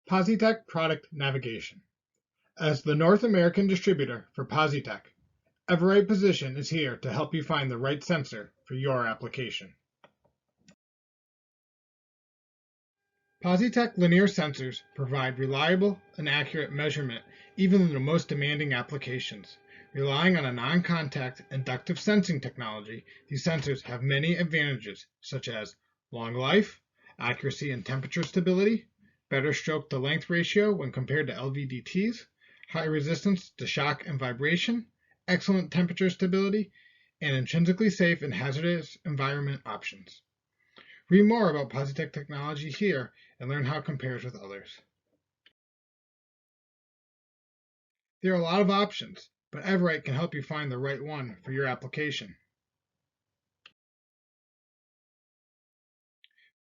Positek Product Navigation. As the North American distributor for Positek, Everright Position is here to help you find the right sensor for your application. Positek linear sensors provide reliable and accurate measurement even in the most demanding applications. Relying on a non-contact inductive sensing technology, these sensors have many advantages such as long life, accuracy and temperature stability, better stroke to length ratio when compared to LVDTs, high resistance to shock and vibration, excellent temperature stability, and intrinsically safe and hazardous environment options. Read more about Positek technology here and learn how it compares with others. There are a lot of options, but Everright can help you find the right one for your application.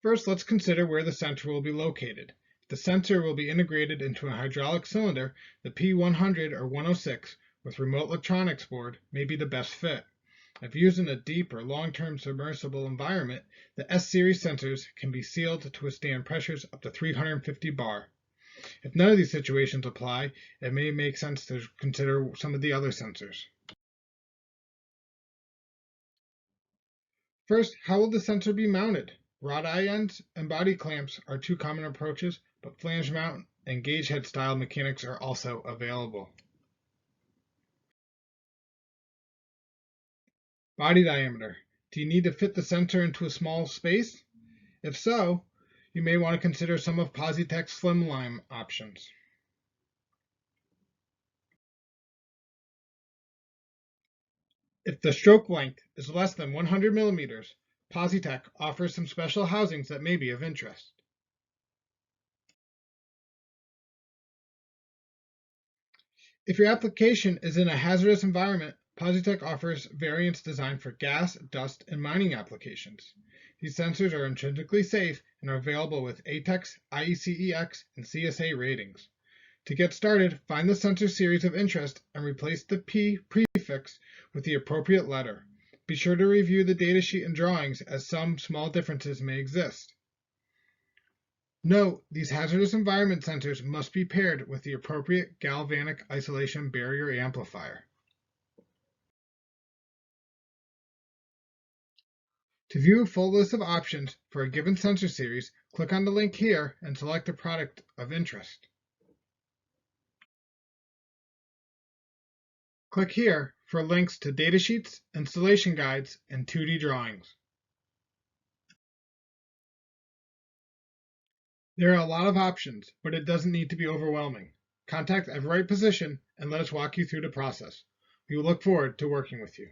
First, let's consider where the sensor will be located. If the sensor will be integrated into a hydraulic cylinder, the P100 or 106 with remote electronics board may be the best fit. If used in a deep or long-term submersible environment, the S-series sensors can be sealed to withstand pressures up to 350 bar. If none of these situations apply, it may make sense to consider some of the other sensors. First, how will the sensor be mounted? Rod eye ends and body clamps are two common approaches, but flange mount and gauge head style mechanics are also available. Body diameter. Do you need to fit the sensor into a small space? If so, you may want to consider some of Positek's slimline options. If the stroke length is less than 100 millimeters, Positek offers some special housings that may be of interest. If your application is in a hazardous environment, Positek offers variants designed for gas, dust, and mining applications. These sensors are intrinsically safe and are available with ATEX, IECEX, and CSA ratings. To get started, find the sensor series of interest and replace the P prefix with the appropriate letter. Be sure to review the datasheet and drawings as some small differences may exist. Note, these hazardous environment sensors must be paired with the appropriate galvanic isolation barrier amplifier. To view a full list of options for a given sensor series, click on the link here and select a product of interest. Click here for links to datasheets, installation guides, and 2D drawings. There are a lot of options, but it doesn't need to be overwhelming. Contact Everright Position and let us walk you through the process. We will look forward to working with you.